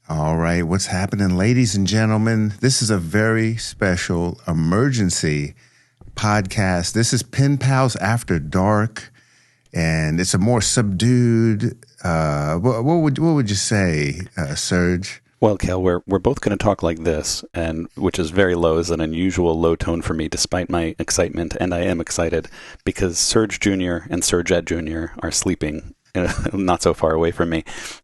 All right, what's happening, ladies and gentlemen? This is a very special emergency podcast. This is Pinpals After Dark, and it's a more subdued. What would you say, Serge? Well, Cale, we're both going to talk like this, and which is very low, is an unusual low tone for me, despite my excitement, and I am excited because Serge Jr. and Serge Ed Jr. are sleeping not so far away from me,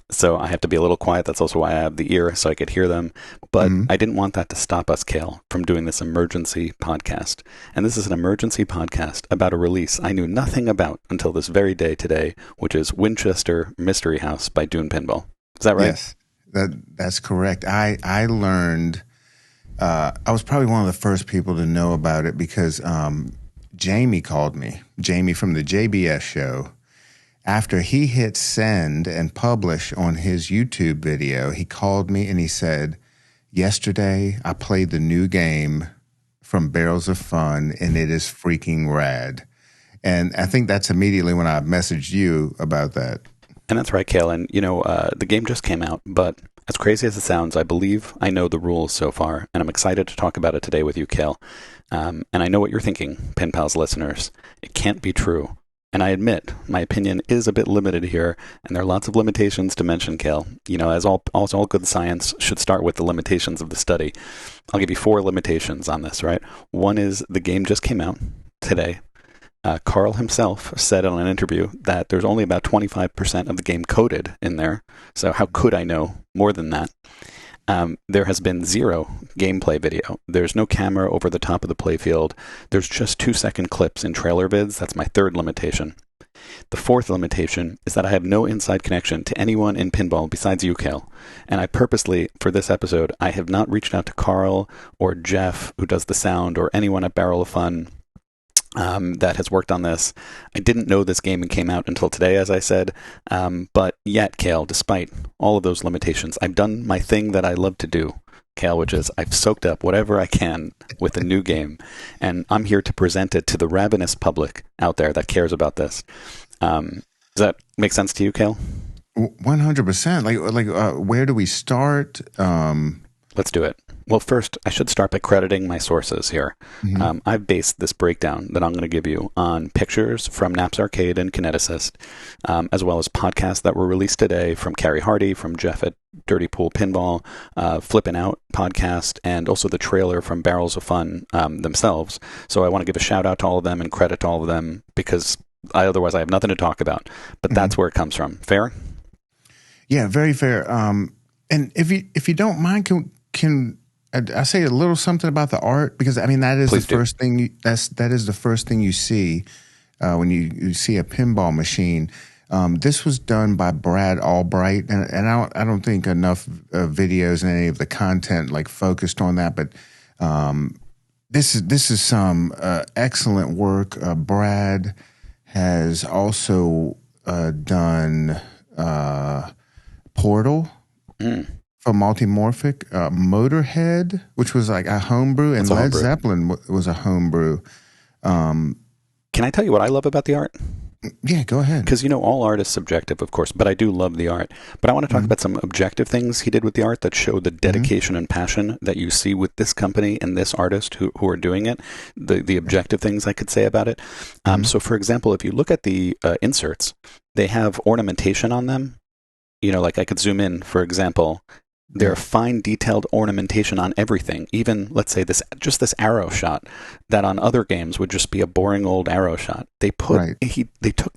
so I have to be a little quiet. That's also why I have the ear, so I could hear them. But I didn't want that to stop us, Cale, from doing this emergency podcast. And this is an emergency podcast about a release I knew nothing about until this very day today, which is Winchester Mystery House by Dune Pinball. Is that right? Yes, that's correct. I learned. I was probably one of the first people to know about it because Jamie called me. Jamie from the JBS show. After he hit send and publish on his YouTube video, he called me and he said, yesterday I played the new game from Barrels of Fun and it is freaking rad. And I think that's immediately when I messaged you about that. And that's right, Cale. And, the game just came out, but as crazy as it sounds, I believe I know the rules so far, and I'm excited to talk about it today with you, Cale. And I know what you're thinking, Pen Pals listeners. It can't be true. And I admit, my opinion is a bit limited here, and there are lots of limitations to mention, Cale. As all good science should start with the limitations of the study. I'll give you 4 limitations on this, right? One is the game just came out today. Carl himself said in an interview that there's only about 25% of the game coded in there, so how could I know more than that? There has been 0 gameplay video. There's no camera over the top of the playfield. There's just 2-second clips in trailer vids. That's my 3rd limitation. The 4th limitation is that I have no inside connection to anyone in pinball besides you, Cale. And I purposely, for this episode, I have not reached out to Carl or Jeff, who does the sound, or anyone at Barrel of Fun that has worked on this. I didn't know this game came out until today, as I said, but yet, Cale, despite all of those limitations, I've done my thing that I love to do, Cale, which is I've soaked up whatever I can with a new game, and I'm here to present it to the ravenous public out there that cares about this. Does that make sense to you, Cale? 100%. Where do we start? Let's do it. Well, first, I should start by crediting my sources here. I've based this breakdown that I'm going to give you on pictures from Naps Arcade and Kineticist, as well as podcasts that were released today from Carrie Hardy, from Jeff at Dirty Pool Pinball, Flippin' Out podcast, and also the trailer from Barrels of Fun themselves. So I want to give a shout out to all of them and credit to all of them because otherwise I have nothing to talk about. But that's where it comes from. Fair? Yeah, very fair. And if you don't mind, can I say a little something about the art? Because that is Please the first thing. That is the first thing you see when you see a pinball machine. This was done by Brad Albright, and I don't think enough videos and any of the content focused on that. But this is some excellent work. Brad has also done Portal. For Multimorphic, Motorhead, which was like a homebrew, and Led Zeppelin was a homebrew. Can I tell you what I love about the art? Yeah, go ahead. Because, all art is subjective, of course, but I do love the art. But I want to talk about some objective things he did with the art that show the dedication and passion that you see with this company and this artist who are doing it, the objective things I could say about it. So, for example, if you look at the inserts, they have ornamentation on them. I could zoom in, for example. There are fine detailed ornamentation on everything. Even, let's say, this arrow shot that on other games would just be a boring old arrow shot. They took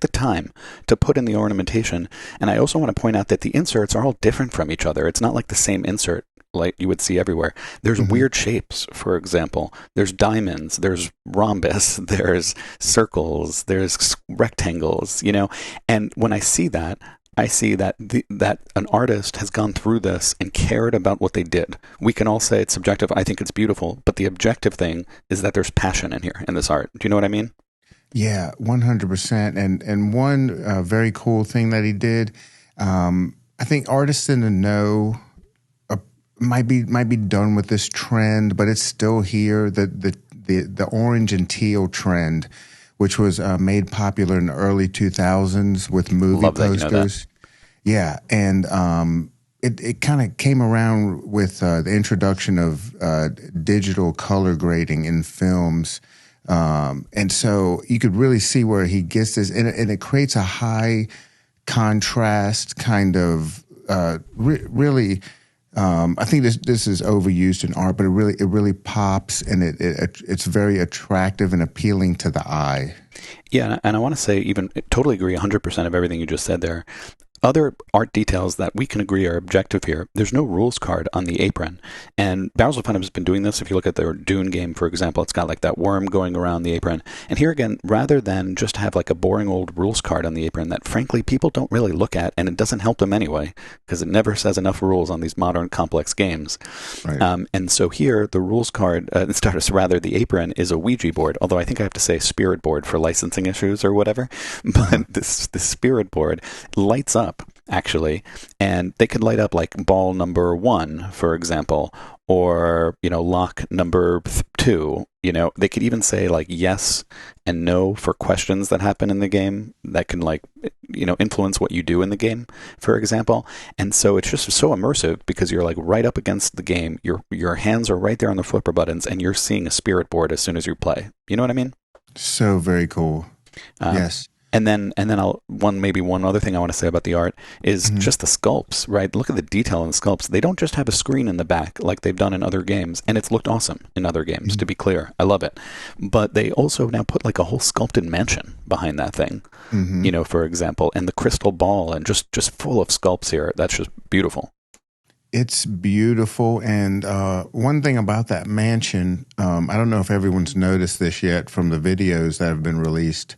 the time to put in the ornamentation. And I also want to point out that the inserts are all different from each other. It's not like the same insert like you would see everywhere. There's weird shapes, for example. There's diamonds, there's rhombus, there's circles, there's rectangles, And when I see that, I see that that an artist has gone through this and cared about what they did. We can all say it's subjective. I think it's beautiful, but the objective thing is that there's passion in here in this art. Do you know what I mean? Yeah, 100%. And one very cool thing that he did, I think artists in the know might be done with this trend, but it's still here. The orange and teal trend, which was made popular in the early 2000s with movie posters. Yeah, and it kind of came around with the introduction of digital color grading in films. And so you could really see where he gets this, and it creates a high contrast kind of really. I think this is overused in art, but it really pops, and it's very attractive and appealing to the eye. Yeah, and I want to say, even totally agree 100% of everything you just said there. Other art details that we can agree are objective here. There's no rules card on the apron. And Barrels of Fun has been doing this. If you look at their Dune game, for example, it's got like that worm going around the apron. And here again, rather than just have like a boring old rules card on the apron that frankly people don't really look at, and it doesn't help them anyway, because it never says enough rules on these modern complex games. Right. And so here, the rules card, the apron is a Ouija board, although I think I have to say spirit board for licensing issues or whatever. But this spirit board lights up, actually, and they could light up like ball number 1, for example, or lock number 2. They could even say like yes and no for questions that happen in the game that can influence what you do in the game, for example. And so it's just so immersive because you're like right up against the game. Your hands are right there on the flipper buttons, and you're seeing a spirit board as soon as you play. You know what I mean? So very cool. Yes. And then one other thing I want to say about the art is just the sculpts, right? Look at the detail in the sculpts. They don't just have a screen in the back like they've done in other games, and it's looked awesome in other games, to be clear. I love it. But they also now put like a whole sculpted mansion behind that thing, for example, and the crystal ball, and just full of sculpts here. That's just beautiful. It's beautiful. And one thing about that mansion, I don't know if everyone's noticed this yet from the videos that have been released.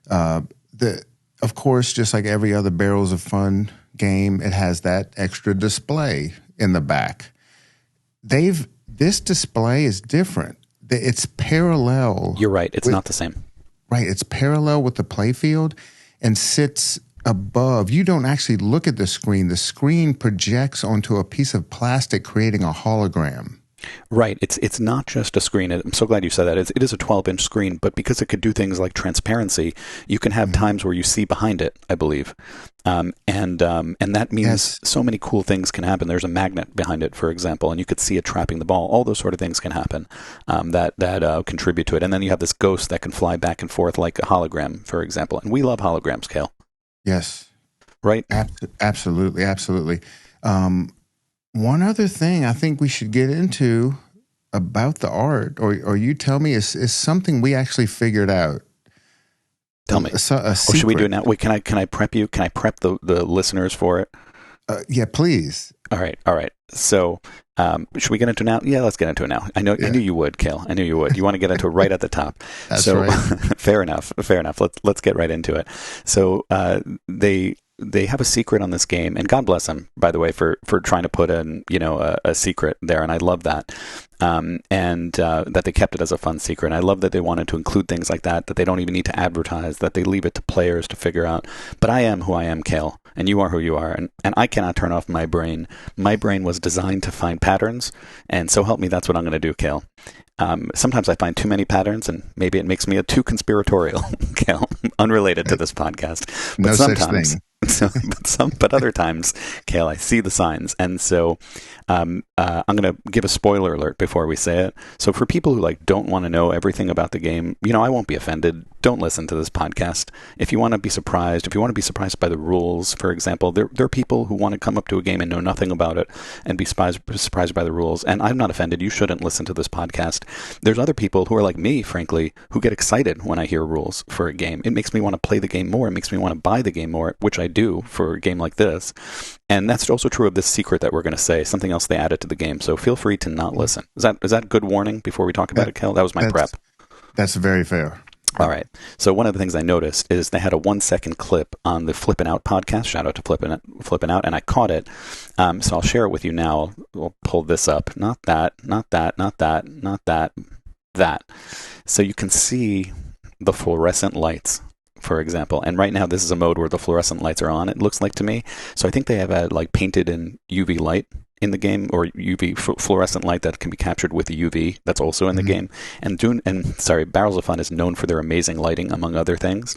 Of course, just like every other Barrels of Fun game, it has that extra display in the back. This display is different. It's parallel. You're right. It's not the same. Right. It's parallel with the playfield and sits above. You don't actually look at the screen. The screen projects onto a piece of plastic, creating a hologram. Right. It's not just a screen. I'm so glad you said that. It is a 12-inch screen, but because it could do things like transparency, you can have times where you see behind it, I believe. And that means so many cool things can happen. There's a magnet behind it, for example, and you could see it trapping the ball. All those sort of things can happen that contribute to it. And then you have this ghost that can fly back and forth like a hologram, for example. And we love holograms, Cale. Yes. Right? Absolutely. Absolutely. One other thing I think we should get into about the art, or you tell me, is something we actually figured out. Tell me. Should we do it now? Wait, can I prep you? Can I prep the listeners for it? Yeah, please. All right. So, should we get into it now? Yeah, let's get into it now. I knew you would, Cale. I knew you would. You want to get into it right at the top. That's right. Fair enough. Let's get right into it. So, they have a secret on this game, and God bless them, by the way, for trying to put in a secret there, and I love that, and that they kept it as a fun secret. And I love that they wanted to include things like that they don't even need to advertise, that they leave it to players to figure out. But I am who I am, Cale, and you are who you are, and I cannot turn off my brain. My brain was designed to find patterns, and so help me, that's what I'm going to do, Cale. Sometimes I find too many patterns, and maybe it makes me too conspiratorial, Cale, unrelated to this podcast. But no such thing. But other times, Cale, I see the signs, and so I'm going to give a spoiler alert before we say it. So for people who don't want to know everything about the game, I won't be offended. Don't listen to this podcast. If you want to be surprised, by the rules, for example, there are people who want to come up to a game and know nothing about it and be surprised by the rules. And I'm not offended. You shouldn't listen to this podcast. There's other people who are like me, frankly, who get excited when I hear rules for a game. It makes me want to play the game more. It makes me want to buy the game more, which I do for a game like this. And that's also true of this secret that we're going to say, something else they added to the game. So feel free to not listen. Is that good warning before we talk about it, Cale? That was my prep. That's very fair. All right. So one of the things I noticed is they had a 1-second clip on the Flippin' Out podcast. Shout out to Flippin' Out. And I caught it. So I'll share it with you now. We'll pull this up. Not that. That. So you can see the fluorescent lights, for example. And right now this is a mode where the fluorescent lights are on, it looks like to me. So I think they have painted in UV light in the game, or UV fluorescent light that can be captured with UV. That's also in the game. And Barrels of Fun is known for their amazing lighting, among other things.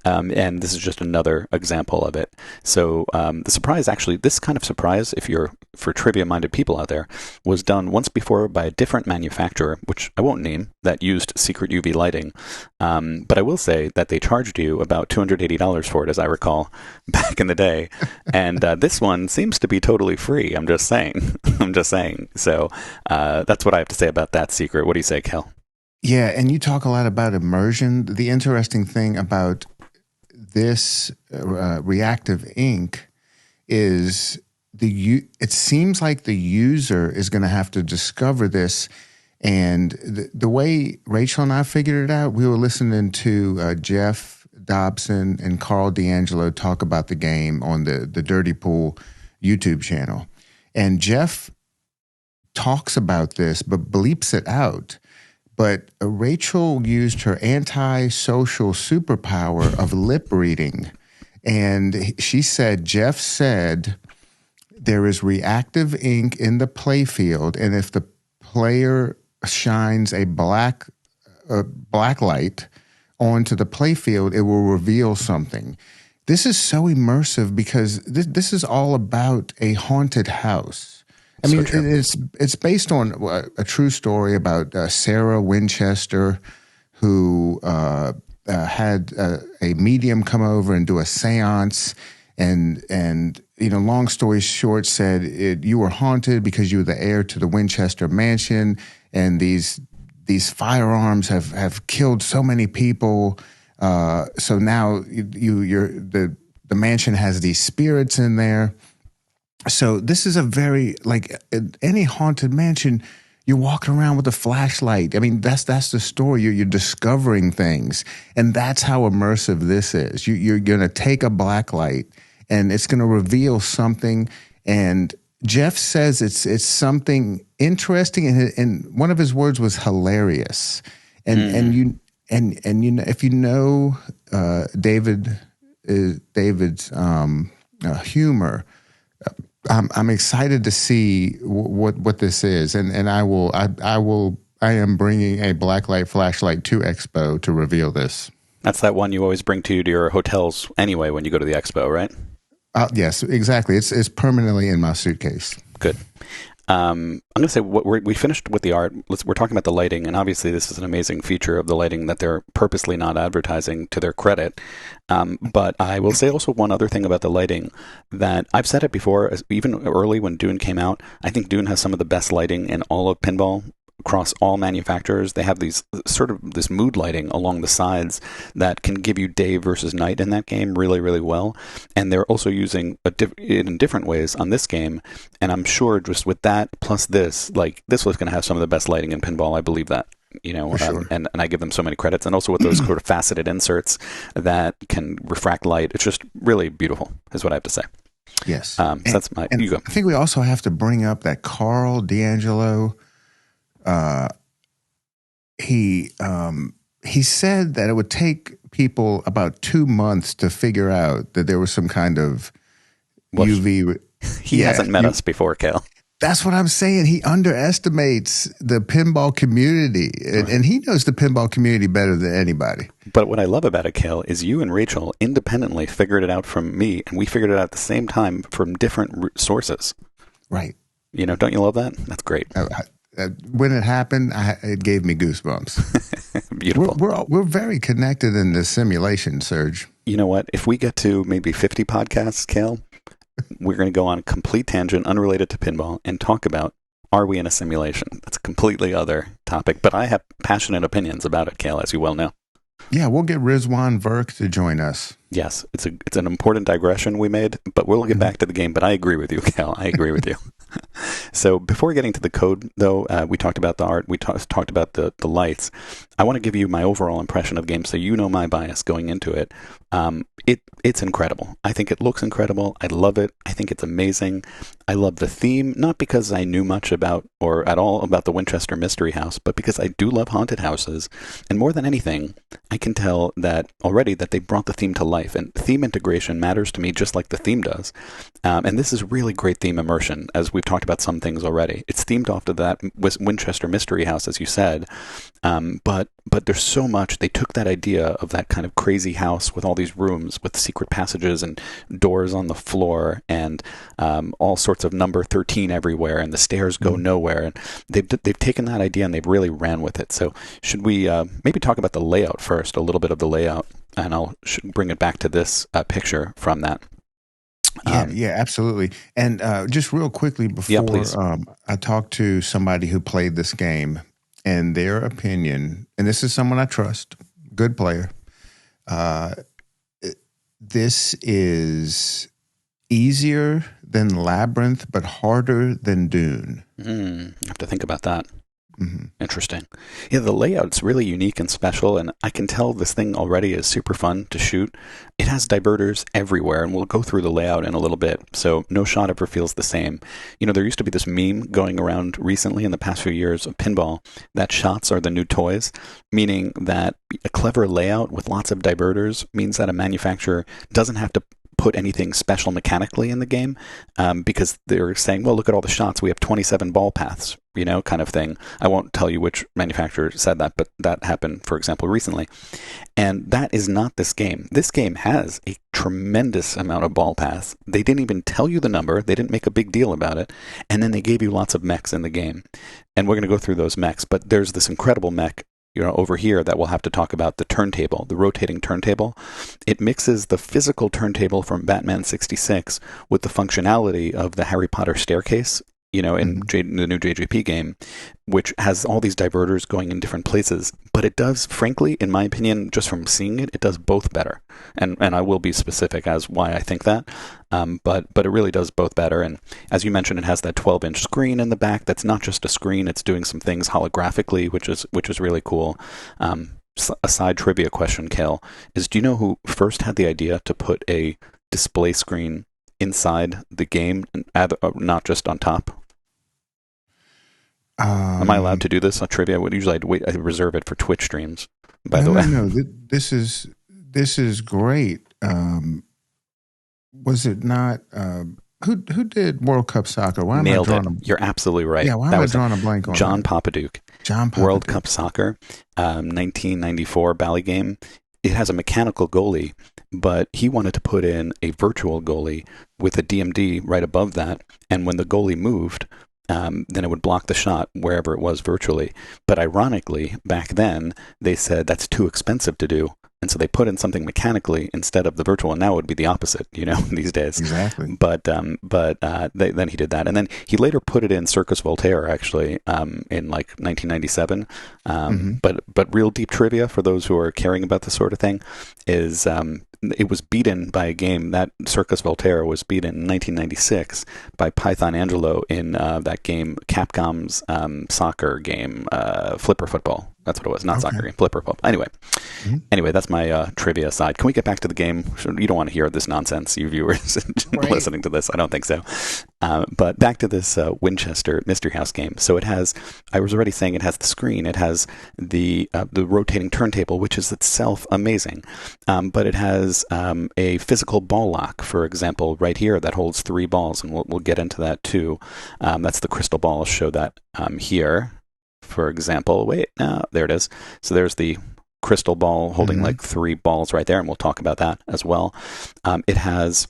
And this is just another example of it. So the surprise, actually, this kind of surprise, if you're for trivia-minded people out there, was done once before by a different manufacturer, which I won't name, that used secret UV lighting. But I will say that they charged you about $280 for it, as I recall, back in the day. And this one seems to be totally free. I'm just saying. So that's what I have to say about that secret. What do you say, Kel? Yeah, and you talk a lot about immersion. The interesting thing about this reactive ink is it seems like the user is going to have to discover this. And the way Rachel and I figured it out, we were listening to Jeff Dobson and Carl D'Angelo talk about the game on the Dirty Pool YouTube channel. And Jeff talks about this, but bleeps it out. But Rachel used her anti-social superpower of lip reading. And she said, Jeff said, there is reactive ink in the playfield, and if the player shines a black light onto the playfield, it will reveal something. This is so immersive because this is all about a haunted house. I mean, it's based on a true story about Sarah Winchester, who had a medium come over and do a seance, and long story short, said you were haunted because you were the heir to the Winchester mansion, and these firearms have killed so many people. So now the mansion has these spirits in there. So this is a very, like any haunted mansion, you're walking around with a flashlight. I mean, that's the story. You're discovering things. And that's how immersive this is. You're going to take a black light and it's going to reveal something. And Jeff says it's something interesting. And one of his words was hilarious. And if you know David's humor, I'm excited to see what this is, and I am bringing a blacklight flashlight to Expo to reveal this. That's that one you always bring to your hotels anyway when you go to the Expo, right? Yes, exactly. It's permanently in my suitcase. Good. I'm going to say we finished with the art. We're talking about the lighting, and obviously this is an amazing feature of the lighting that they're purposely not advertising to their credit. But I will say also one other thing about the lighting that I've said it before, even early when Dune came out. I think Dune has some of the best lighting in all of pinball. Across all manufacturers, they have these sort of this mood lighting along the sides that can give you day versus night in that game really, really well. And they're also using it in different ways on this game. And I'm sure just with that plus this, like this was going to have some of the best lighting in pinball. I believe that. Sure. And I give them so many credits. And also with those sort of faceted inserts that can refract light. It's just really beautiful, is what I have to say. Yes. So that's my. You go. I think we also have to bring up that Carl D'Angelo. He said that it would take people about 2 months to figure out that there was some kind of UV. He hasn't met us before, Cale. That's what I'm saying. He underestimates the pinball community, and he knows the pinball community better than anybody. But what I love about it, Cale, is you and Rachel independently figured it out from me, and we figured it out at the same time from different sources. Right. Don't you love that? That's great. When it happened, it gave me goosebumps. Beautiful. We're very connected in this simulation, Serge. You know what? If we get to maybe 50 podcasts, Cale, we're going to go on a complete tangent unrelated to pinball and talk about, are we in a simulation? That's a completely other topic, but I have passionate opinions about it, Cale, as you well know. Yeah, we'll get Rizwan Verk to join us. Yes, it's an important digression we made, but we'll get back to the game. But I agree with you, Cal. I agree with you. So before getting to the code, though, we talked about the art. We talked about the lights. I want to give you my overall impression of the game so you know my bias going into it. It's incredible. I think it looks incredible. I love it. I think it's amazing. I love the theme, not because I knew much about or at all about the Winchester Mystery House, but because I do love haunted houses. And more than anything, I can tell that already that they brought the theme to life. And theme integration matters to me just like the theme does. And this is really great theme immersion, as we've talked about some things already. It's themed off to that Winchester Mystery House, as you said. But there's so much. They took that idea of that kind of crazy house with all these rooms with secret passages and doors on the floor and all sorts of number 13 everywhere, and the stairs go nowhere. And they've taken that idea and they've really ran with it. So should we maybe talk about the layout first, a little bit of the layout, and I'll bring it back to this picture from that. Yeah, absolutely. And just real quickly before I talked to somebody who played this game, and their opinion, and this is someone I trust, good player, this is easier than Labyrinth, but harder than Dune. I have to think about that. Interesting. Yeah, the layout's really unique and special, and I can tell this thing already is super fun to shoot. It has diverters everywhere, and we'll go through the layout in a little bit, so no shot ever feels the same. You know, there used to be this meme going around recently in the past few years of pinball that shots are the new toys, meaning that a clever layout with lots of diverters means that a manufacturer doesn't have to put anything special mechanically in the game, because they're saying, well, look at all the shots. We have 27 ball paths, you know, kind of thing. I won't tell you which manufacturer said that, but that happened, for example, recently. And that is not this game. This game has a tremendous amount of ball paths. They didn't even tell you the number. They didn't make a big deal about it. And then they gave you lots of mechs in the game. And we're going to go through those mechs, but there's this incredible mech, you know, over here that we'll have to talk about, the turntable, the rotating turntable. It mixes the physical turntable from Batman 66 with the functionality of the Harry Potter staircase, you know, in the new JGP game, which has all these diverters going in different places. But it does, frankly, in my opinion, just from seeing it, it does both better. And I will be specific as why I think that. But it really does both better. And as you mentioned, it has that 12-inch screen in the back. That's not just a screen. It's doing some things holographically, which is really cool. A side trivia question, Cale, is do you know who first had the idea to put a display screen inside the game, not just on top? Am I allowed to do this on trivia? I reserve it for Twitch streams. By the way, no, this is great. Was it not? Who did World Cup soccer? Why am Nailed I it. You're absolutely right. Yeah, why am I drawing a blank on John that? Papaduke. John Papaduke. World Cup soccer, 1994 Bally game. It has a mechanical goalie, but he wanted to put in a virtual goalie with a DMD right above that, and when the goalie moved, then it would block the shot wherever it was virtually. But ironically, back then, they said that's too expensive to do. And so they put in something mechanically instead of the virtual. And now it would be the opposite, you know, these days. Exactly. But then he did that. And then he later put it in Circus Voltaire, actually, in like 1997. But real deep trivia for those who are caring about this sort of thing is it was beaten by a game. That Circus Voltaire was beaten in 1996 by Python Angelo in that game, Capcom's soccer game, Flipper Football. That's what it was, not soccer game, Flipper Football. Anyway, that's my trivia aside. Can we get back to the game? You don't want to hear this nonsense, you viewers listening to this. I don't think so. But back to this Winchester Mystery House game. So it has, I was already saying it has the screen. It has the rotating turntable, which is itself amazing. But it has a physical ball lock, for example, right here that holds 3 balls. And we'll get into that too. That's the crystal ball. I'll show that here. For example, there it is. So there's the crystal ball holding like 3 balls right there, and we'll talk about that as well. It has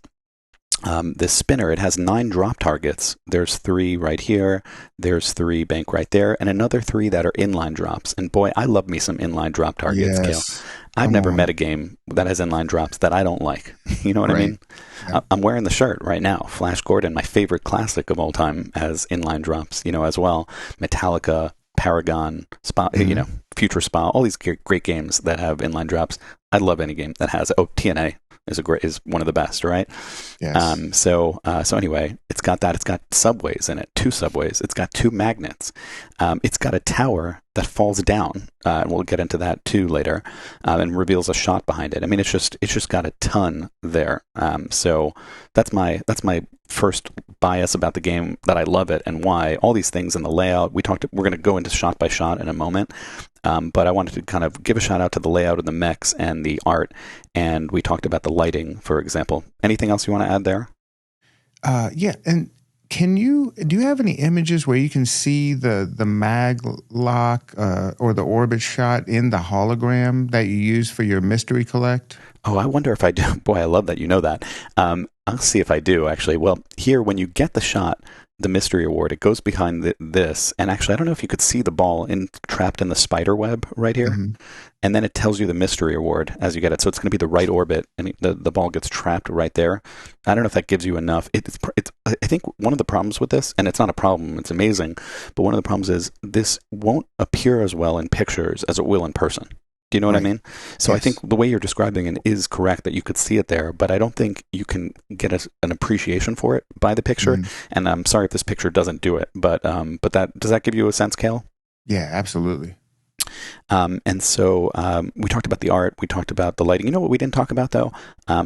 this spinner. It has 9 drop targets. There's 3 right here. There's 3 bank right there, and another 3 that are inline drops. And boy, I love me some inline drop targets, Cale. I've never met a game that has inline drops that I don't like. You know what I mean? Yeah. I'm wearing the shirt right now. Flash Gordon, my favorite classic of all time, has inline drops, you know, as well. Metallica, Paragon, Spa, you know, Future Spa, all these great games that have inline drops. I love any game that has. TNA is one of the best, right? Yes. So anyway, it's got that. It's got subways in it, 2 subways. It's got 2 magnets. It's got a tower that falls down, and we'll get into that too later, and reveals a shot behind it. I mean, it's just got a ton there. So that's my first bias about the game, that I love it and why. All these things in the layout. We're going to go into shot by shot in a moment, but I wanted to kind of give a shout out to the layout of the mechs and the art, and we talked about the lighting, for example. Anything else you want to add there? Yeah, and do you have any images where you can see the mag lock or the orbit shot in the hologram that you use for your mystery collect? Oh, I wonder if I do. Boy, I love that you know that. I'll see if I do, actually. Well, here, when you get the shot, the mystery award, it goes behind this. And actually, I don't know if you could see the ball trapped in the spider web right here. Mm-hmm. And then it tells you the mystery award as you get it. So it's going to be the right orbit, and the ball gets trapped right there. I don't know if that gives you enough. I think one of the problems with this, and it's not a problem, it's amazing, but one of the problems is this won't appear as well in pictures as it will in person. Do you know what I mean? So yes. I think the way you're describing it is correct, that you could see it there, but I don't think you can get an appreciation for it by the picture. Mm-hmm. And I'm sorry if this picture doesn't do it, but does that give you a sense, Cale? Yeah, absolutely. And so we talked about the art, we talked about the lighting. You know what we didn't talk about, though?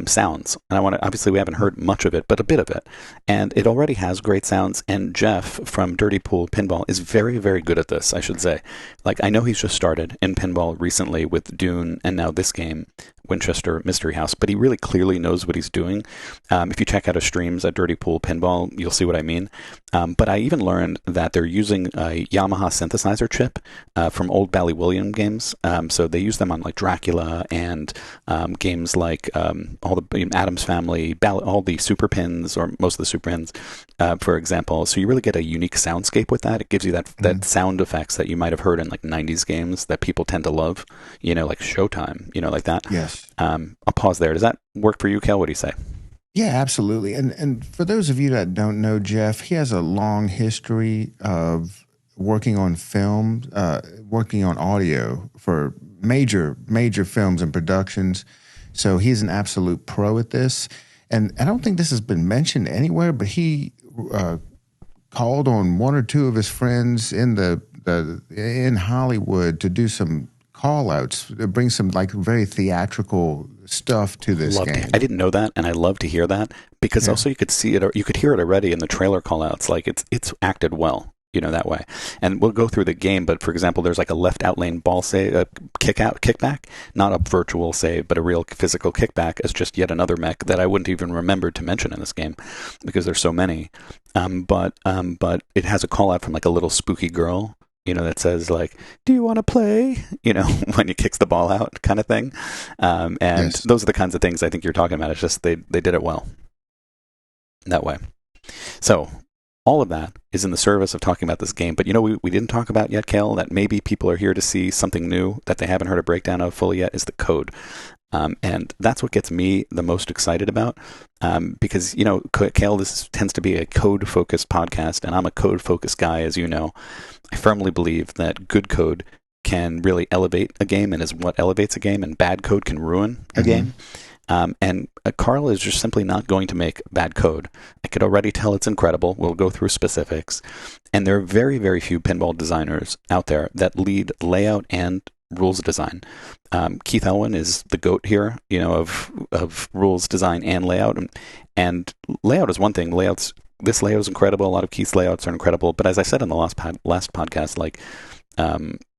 Sounds. And obviously we haven't heard much of it, but a bit of it. And it already has great sounds. And Jeff from Dirty Pool Pinball is very, very good at this, I should say. Like, I know he's just started in pinball recently with Dune and now this game, Winchester Mystery House, but he really clearly knows what he's doing. If you check out his streams at Dirty Pool Pinball, you'll see what I mean. But I even learned that they're using a Yamaha synthesizer chip from old Bally William games. So they use them on like Dracula and games like all the Addams Family, all the Super Pins, or most of the Super Pins, for example. So you really get a unique soundscape with that. It gives you that sound effects that you might have heard in like 90s games that people tend to love, like Showtime, like that. Yes. I'll pause there. Does that work for you, Cale? What do you say? Yeah, absolutely. And for those of you that don't know Jeff, he has a long history of working on film, working on audio for major films and productions. So he's an absolute pro at this. And I don't think this has been mentioned anywhere, but he called on one or two of his friends in Hollywood to do some call-outs, bring some like very theatrical stuff to this game. I didn't know that, and I love to hear that, because also you could see it, or you could hear it already in the trailer call-outs. Like it's acted well, that way. And we'll go through the game, but for example, there's like a left out lane ball save, kickback, not a virtual save, but a real physical kickback, as just yet another mech that I wouldn't even remember to mention in this game because there's so many. But it has a call-out from like a little spooky girl, that says like, "Do you want to play?" When he kicks the ball out, kind of thing. And yes. Those are the kinds of things I think you're talking about. It's just they did it well that way. So all of that is in the service of talking about this game. But we didn't talk about yet, Cale, that maybe people are here to see something new that they haven't heard a breakdown of fully yet, is the code. And that's what gets me the most excited about, because, Cale, this tends to be a code-focused podcast, and I'm a code-focused guy, as you know. I firmly believe that good code can really elevate a game and is what elevates a game, and bad code can ruin a game. And Carl is just simply not going to make bad code. I could already tell it's incredible. We'll go through specifics. And there are very, very few pinball designers out there that lead layout and rules design. Keith Elwin is the GOAT here, of rules design and layout. And layout is one thing. This layout is incredible. A lot of Keith's layouts are incredible. But as I said in the last podcast,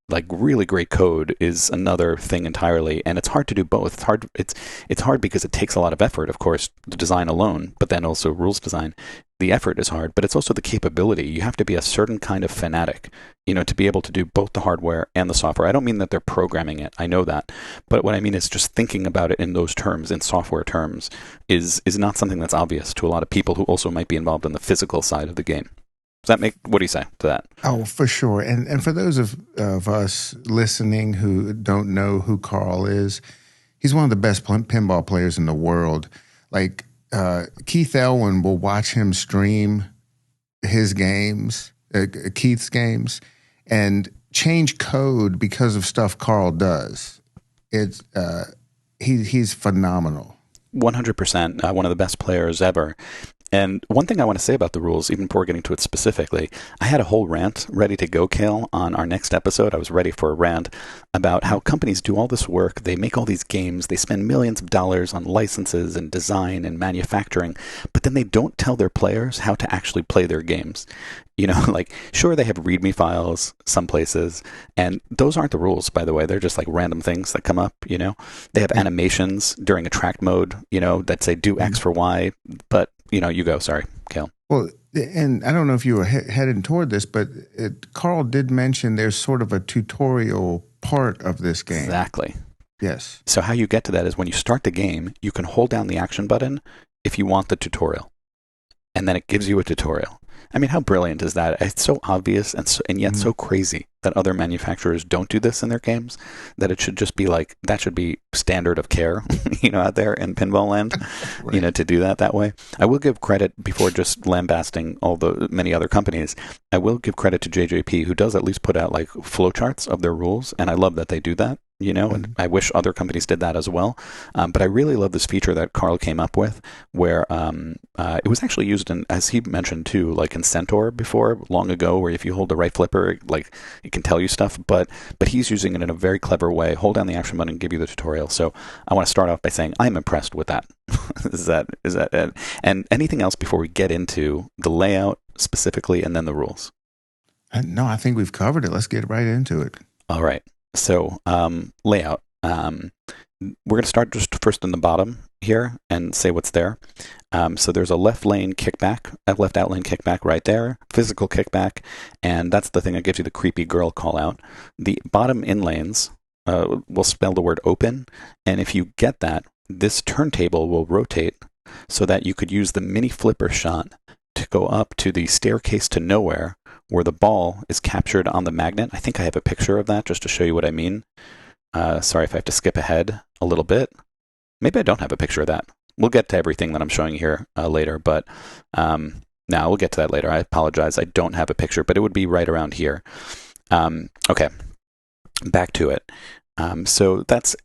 like really great code is another thing entirely, and it's hard to do both. It's hard because it takes a lot of effort, of course, the design alone, but then also rules design. The effort is hard, but it's also the capability. You have to be a certain kind of fanatic, to be able to do both the hardware and the software. I don't mean that they're programming it. I know that. But what I mean is just thinking about it in those terms, in software terms, is not something that's obvious to a lot of people who also might be involved in the physical side of the game. Does that what do you say to that? Oh, for sure. And for those of us listening who don't know who Carl is, he's one of the best pinball players in the world. Like, Keith Elwin will watch him stream his games, Keith's games, and change code because of stuff Carl does. He's phenomenal. 100%, one of the best players ever. And one thing I want to say about the rules, even before getting to it specifically, I had a whole rant ready to go, Cale, on our next episode. I was ready for a rant about how companies do all this work. They make all these games. They spend millions of dollars on licenses and design and manufacturing, but then they don't tell their players how to actually play their games. You know, like, sure, they have README files some places, and those aren't the rules, by the way. They're just like random things that come up, you know. They have animations during attract mode, you know, that say do X for Y, but, you know, you go. Sorry, Cale. Well, and I don't know if you were heading toward this, but Carl did mention there's sort of a tutorial part of this game. Exactly. Yes. So how you get to that is when you start the game, you can hold down the action button if you want the tutorial, and then it gives you a tutorial. I mean, how brilliant is that? It's so obvious and yet so crazy that other manufacturers don't do this in their games, that it should just be like, that should be standard of care, you know, out there in pinball land, right. You know, to do that way. I will give credit, before just lambasting all the many other companies, I will give credit to JJP, who does at least put out like flowcharts of their rules, and I love that they do that. You know, and I wish other companies did that as well. But I really love this feature that Carl came up with, where it was actually used in, as he mentioned too, like in Centaur before, long ago, where if you hold the right flipper, like it can tell you stuff. But he's using it in a very clever way. Hold down the action button and give you the tutorial. So I want to start off by saying I'm impressed with that. Is that it? And anything else before we get into the layout specifically and then the rules? No, I think we've covered it. Let's get right into it. All right. So layout. We're going to start just first in the bottom here and say what's there. So there's a left lane kickback, a left out lane kickback right there, physical kickback, and that's the thing that gives you the creepy girl call out. The bottom in lanes will spell the word open, and if you get that, this turntable will rotate so that you could use the mini flipper shot to go up to the staircase to nowhere, where the ball is captured on the magnet. I think I have a picture of that just to show you what I mean. Sorry if I have to skip ahead a little bit. Maybe I don't have a picture of that. We'll get to everything that I'm showing you here later, but now we'll get to that later. I apologize. I don't have a picture, but it would be right around here. Okay, back to it. So that's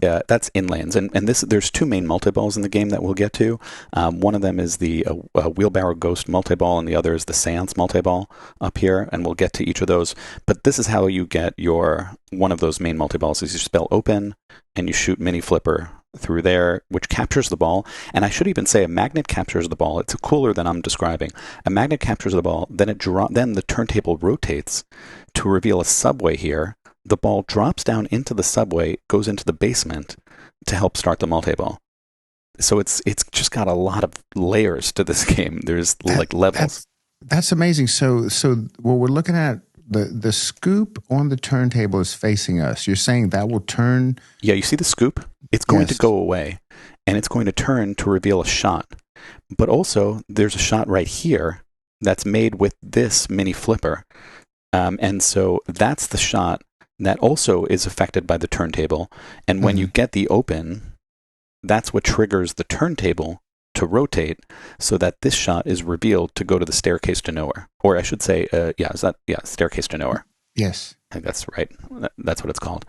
in lanes, and there's two main multi-balls in the game that we'll get to. One of them is the wheelbarrow ghost multi-ball, and the other is the seance multi-ball up here, and we'll get to each of those. But this is how you get your one of those main multi-balls: is you spell open and you shoot mini flipper through there, which captures the ball. And I should even say a magnet captures the ball. It's cooler than I'm describing. A magnet captures the ball, then then the turntable rotates to reveal a subway here. The ball drops down into the subway, goes into the basement to help start the multi-ball. So it's just got a lot of layers to this game. There's like levels. That's amazing. So what we're looking at, the scoop on the turntable is facing us. You're saying that will turn? Yeah, you see the scoop? It's going to go away, and it's going to turn to reveal a shot. But also, there's a shot right here that's made with this mini flipper. And so that's the shot that also is affected by the turntable. And when you get the open, that's what triggers the turntable to rotate so that this shot is revealed to go to the staircase to nowhere. Or I should say, staircase to nowhere. Yes. I think that's right. That's what it's called.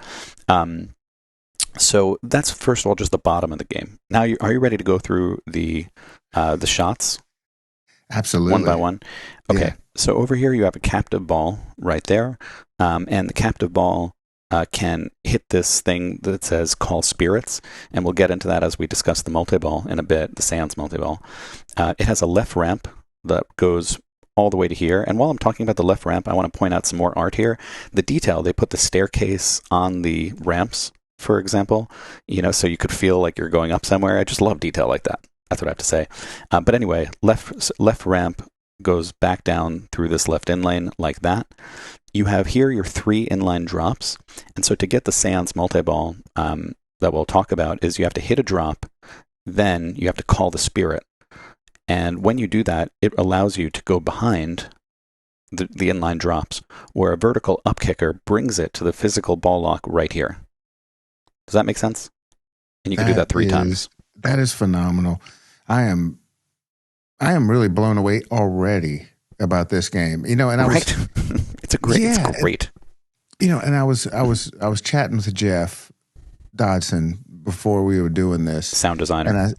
So that's, first of all, just the bottom of the game. Now, are you ready to go through the shots? Absolutely. One by one? Okay. Yeah. So over here you have a captive ball right there. And the captive ball can hit this thing that says call spirits. And we'll get into that as we discuss the multi-ball in a bit, the seance multi-ball. It has a left ramp that goes all the way to here. And while I'm talking about the left ramp, I want to point out some more art here. The detail, they put the staircase on the ramps, for example, so you could feel like you're going up somewhere. I just love detail like that. That's what I have to say. But anyway, left ramp goes back down through this left in lane like that. You have here your 3 inline drops. And so to get the seance multi-ball that we'll talk about is you have to hit a drop, then you have to call the spirit. And when you do that, it allows you to go behind the inline drops, where a vertical up kicker brings it to the physical ball lock right here. Does that make sense? And you can do that 3 times. That is phenomenal. I am really blown away already about this game. And right. It's great. And I was chatting with Jeff Dodson before we were doing this. Sound designer.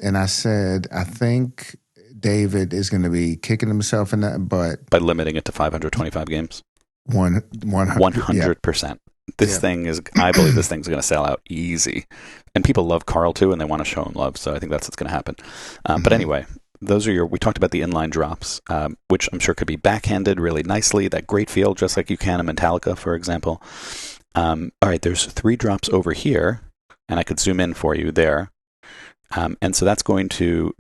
And I said, I think David is going to be kicking himself in that butt. By limiting it to 525 games. 100%. This thing is, I believe this thing's going to sell out easy. And people love Carl too, and they want to show him love. So I think that's what's going to happen. But anyway, we talked about the inline drops, which I'm sure could be backhanded really nicely. That great feel, just like you can in Metallica, for example. All right, there's 3 drops over here, and I could zoom in for you there. And so that's going to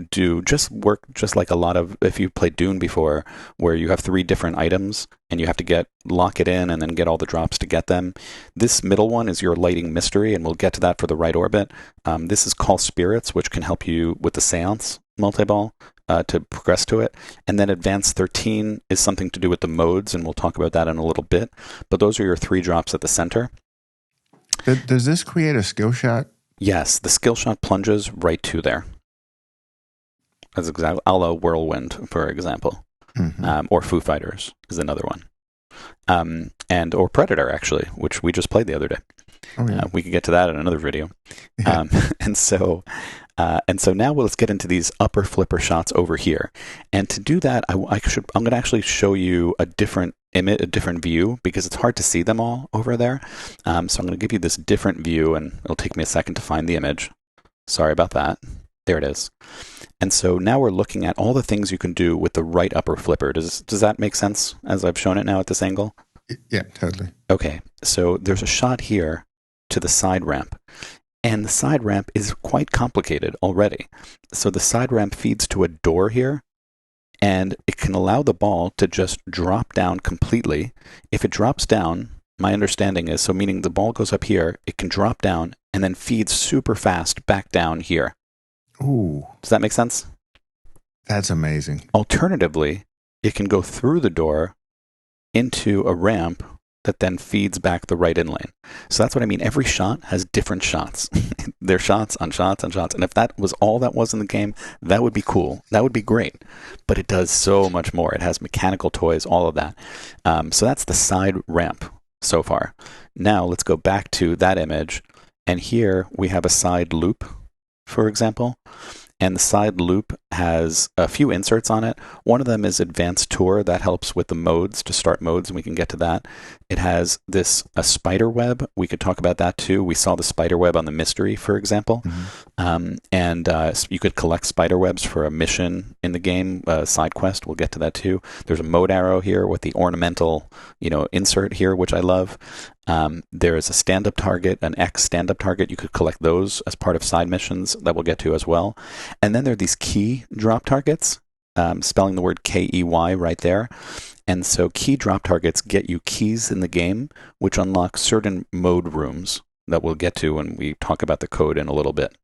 work just like a lot of, if you played Dune before, where you have 3 different items and you have to lock it in and then get all the drops to get them. This middle one is your lighting mystery, and we'll get to that for the right orbit. This is Call Spirits, which can help you with the Seance multi-ball to progress to it. And then Advanced 13 is something to do with the modes, and we'll talk about that in a little bit. But those are your 3 drops at the center. Does this create a skill shot? Yes, the skill shot plunges right to there. That's exactly a la Whirlwind, for example, or Foo Fighters is another one, or Predator actually, which we just played the other day. Oh, yeah. We could get to that in another video. Yeah. And so now let's get into these upper flipper shots over here. And to do that, I'm going to actually show you a different image, a different view, because it's hard to see them all over there. So I'm going to give you this different view, and it'll take me a second to find the image. Sorry about that. There it is. And so now we're looking at all the things you can do with the right upper flipper. Does that make sense as I've shown it now at this angle? Yeah, totally. Okay, so there's a shot here to the side ramp. And the side ramp is quite complicated already. So the side ramp feeds to a door here, and it can allow the ball to just drop down completely. If it drops down, my understanding is, so meaning the ball goes up here, it can drop down and then feeds super fast back down here. Ooh. Does that make sense? That's amazing. Alternatively, it can go through the door into a ramp that then feeds back the right in lane. So that's what I mean. Every shot has different shots. They're shots on shots on shots. And if that was all that was in the game, that would be cool. That would be great. But it does so much more. It has mechanical toys, all of that. So that's the side ramp so far. Now let's go back to that image. And here we have a side loop, for example. And the side loop has a few inserts on it. One of them is Advanced Tour. That helps with the modes, to start modes, and we can get to that. It has a spider web. We could talk about that too. We saw the spider web on the Mystery, for example. And you could collect spider webs for a mission in the game, side quest. We'll get to that too. There's a mode arrow here with the ornamental, insert here, which I love. There is a stand-up target, an X stand-up target. You could collect those as part of side missions that we'll get to as well. And then there are these key drop targets, spelling the word K-E-Y right there. And so key drop targets get you keys in the game, which unlock certain mode rooms that we'll get to when we talk about the code in a little bit.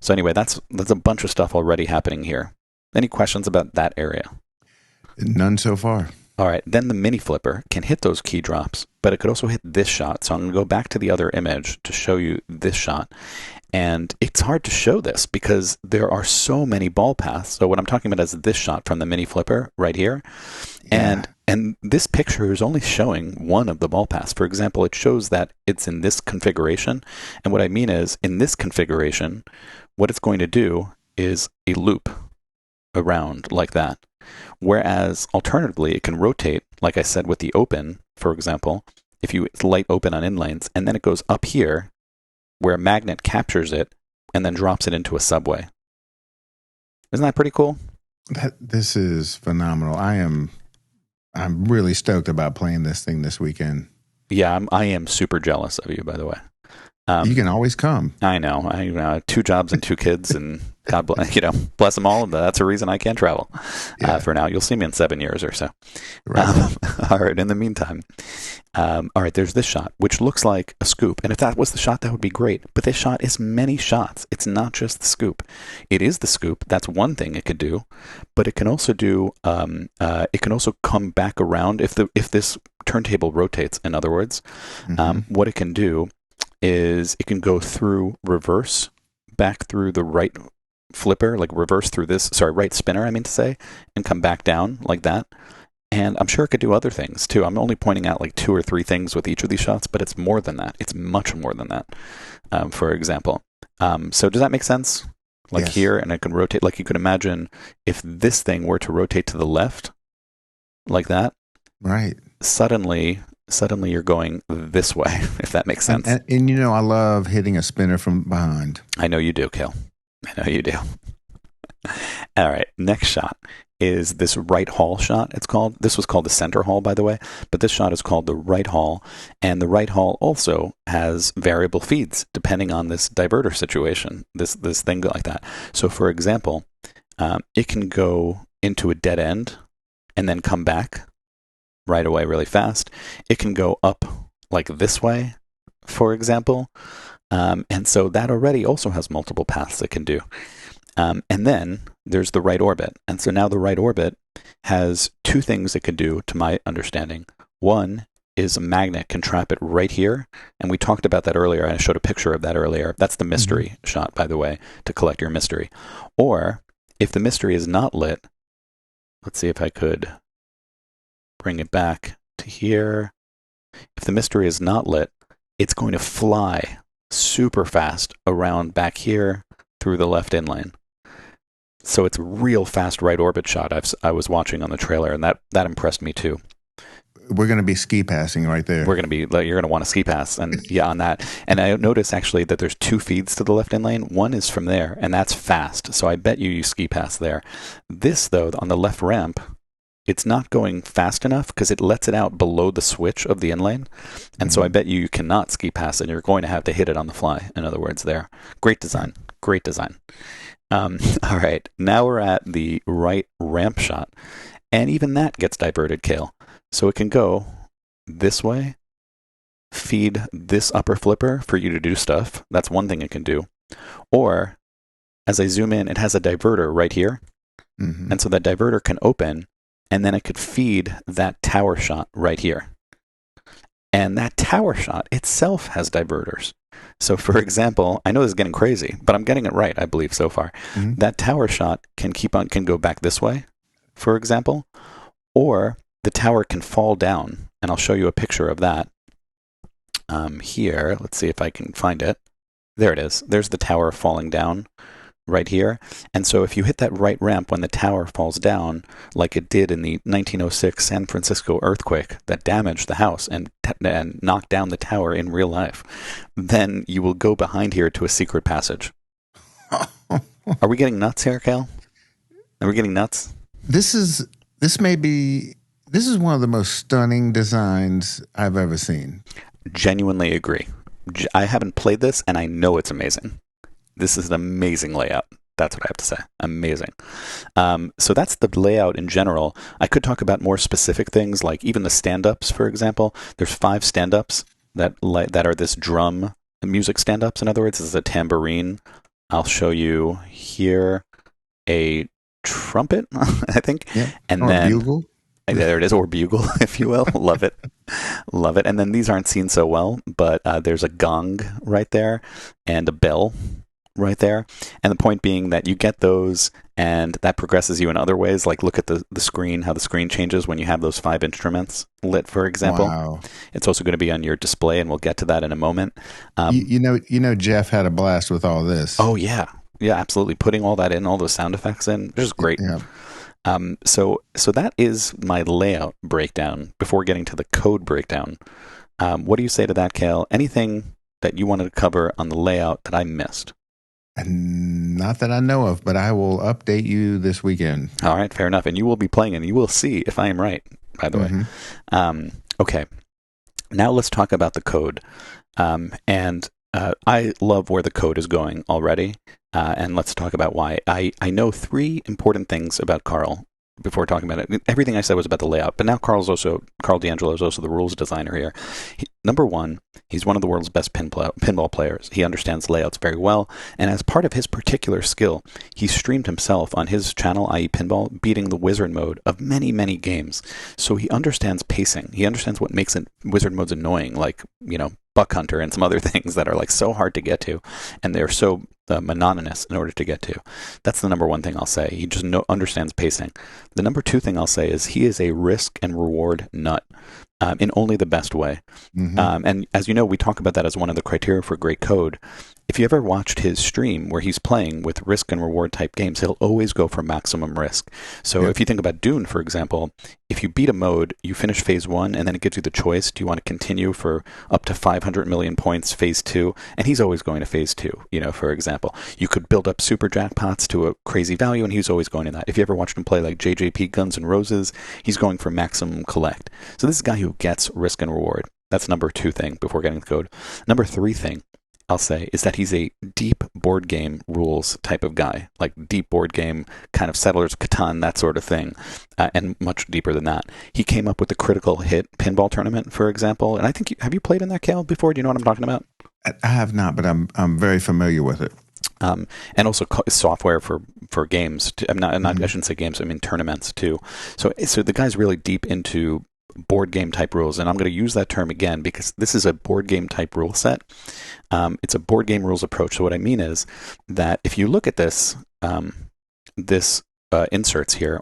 So anyway, that's a bunch of stuff already happening here. Any questions about that area? None so far. All right, then the mini flipper can hit those key drops, but it could also hit this shot. So I'm going to go back to the other image to show you this shot. And it's hard to show this because there are so many ball paths. So what I'm talking about is this shot from the mini flipper right here. Yeah. And this picture is only showing one of the ball paths. For example, it shows that it's in this configuration. And what I mean is, in this configuration, what it's going to do is a loop around like that. Whereas alternatively, it can rotate, like I said with the open, for example, if you light open on inlanes, and then it goes up here where a magnet captures it and then drops it into a subway. Isn't that pretty cool? This is phenomenal. I'm really stoked about playing this thing this weekend. Yeah, I am super jealous of you, by the way. You can always come. I know. I have 2 jobs and 2 kids, and God bless, bless them all. That's a reason I can't travel for now. You'll see me in 7 years or so. Right. All right. In the meantime, all right. There's this shot, which looks like a scoop, and if that was the shot, that would be great. But this shot is many shots. It's not just the scoop. It is the scoop. That's one thing it could do, but it can also do. It can also come back around if this turntable rotates. In other words, what it can do is it can go through reverse, back through the right flipper, like reverse through right spinner, I mean to say, and come back down like that. And I'm sure it could do other things too. I'm only pointing out like 2 or 3 things with each of these shots, but it's more than that. It's much more than that, for example. So does that make sense? like Yes. here, and it can rotate. Like you could imagine if this thing were to rotate to the left, like that, Right. suddenly you're going this way, if that makes sense. And you know, I love hitting a spinner from behind. I know you do, Cale. I know you do. All right, next shot is this right hall shot. It's called. This was called the center hall, by the way, but this shot is called the right hall, and the right hall also has variable feeds depending on this diverter situation. This thing like that. So, for example, it can go into a dead end and then come back right away really fast. It can go up like this way, for example, and so that already also has multiple paths it can do. And then there's the right orbit. And so now the right orbit has two things it can do, to my understanding. One is a magnet can trap it right here. And we talked about that earlier. I showed a picture of that earlier. That's the mystery shot, by the way, to collect your mystery. Or if the mystery is not lit, let's see if I could bring it back to here. If the mystery is not lit, it's going to fly super fast around back here through the left in lane. So it's a real fast right orbit shot I was watching on the trailer, and that impressed me too. We're going to be ski passing right there. You're going to want to ski pass, and yeah, on that. And I noticed actually that there's two feeds to the left in lane. One is from there, and that's fast. So I bet you ski pass there. This though, on the left ramp, it's not going fast enough because it lets it out below the switch of the in lane, and so I bet you cannot ski pass, and you're going to have to hit it on the fly. In other words, there. Great design. Great design. All right, now we're at the right ramp shot, and even that gets diverted, Cale. So it can go this way, feed this upper flipper for you to do stuff. That's one thing it can do. Or, as I zoom in, it has a diverter right here, and so that diverter can open, and then it could feed that tower shot right here. And that tower shot itself has diverters. So, for example, I know this is getting crazy, but I'm getting it right, I believe, so far. That tower shot can go back this way, for example, or the tower can fall down, and I'll show you a picture of that. Here, let's see if I can find it. There it is. There's the tower falling down right here. And so if you hit that right ramp when the tower falls down, like it did in the 1906 San Francisco earthquake that damaged the house and knocked down the tower in real life, then you will go behind here to a secret passage. Are we getting nuts here, Cale? Are we getting nuts? This is one of the most stunning designs I've ever seen. Genuinely agree. I haven't played this, and I know it's amazing. This is an amazing layout. That's what I have to say. Amazing. So that's the layout in general. I could talk about more specific things, like even the stand-ups, for example. There's 5 stand-ups that are this drum music stand-ups. In other words, this is a tambourine. I'll show you here a trumpet, I think. Yeah. And or then a bugle. There it is, or bugle, if you will. Love it. Love it. And then these aren't seen so well, but there's a gong right there and a bell right there. And the point being that you get those, and that progresses you in other ways. Like look at the screen, how the screen changes when you have those 5 instruments lit, for example. Wow. It's also going to be on your display, and we'll get to that in a moment. You know, Jeff had a blast with all this. Oh, yeah. Yeah, absolutely. Putting all that in, all those sound effects in, just great. Yeah. So that is my layout breakdown before getting to the code breakdown. What do you say to that, Cale? Anything that you wanted to cover on the layout that I missed? Not that I know of, but I will update you this weekend. All right, fair enough. And you will be playing, and you will see if I am right, by the way. Okay. Now let's talk about the code. I love where the code is going already. And let's talk about why. I know 3 important things about Carl before talking about it. Everything I said was about the layout, but now Carl D'Angelo is also the rules designer here. Number 1, he's one of the world's best pinball players. He understands layouts very well, and as part of his particular skill, he streamed himself on his channel, i.e. Pinball, beating the wizard mode of many, many games. So he understands pacing. He understands what makes wizard modes annoying, like, Buck Hunter and some other things that are like so hard to get to, and they're so monotonous in order to get to. That's the number one thing I'll say. He just understands pacing. The number two thing I'll say is he is a risk and reward nut. In only the best way. And as you know, we talk about that as one of the criteria for great code. If you ever watched his stream where he's playing with risk and reward type games, he'll always go for maximum risk. So if you think about Dune, for example, if you beat a mode, you finish phase 1, and then it gives you the choice, do you want to continue for up to 500 million points, phase 2? And he's always going to phase 2, for example. You could build up super jackpots to a crazy value, and he's always going to that. If you ever watched him play like JJP Guns N' Roses, he's going for maximum collect. So this is a guy who gets risk and reward. That's number 2 thing before getting the code. Number 3 thing I'll say is that he's a deep board game rules type of guy, like deep board game, kind of Settlers of Catan, that sort of thing, and much deeper than that. He came up with the Critical Hit Pinball Tournament, for example, and I think, have you played in that, Cale, before? Do you know what I'm talking about? I have not, but I'm very familiar with it. And also software for games. I shouldn't say games, I mean tournaments too. So the guy's really deep into board game type rules, and I'm going to use that term again because this is a board game type rule set. It's a board game rules approach. So what I mean is that if you look at this, inserts here,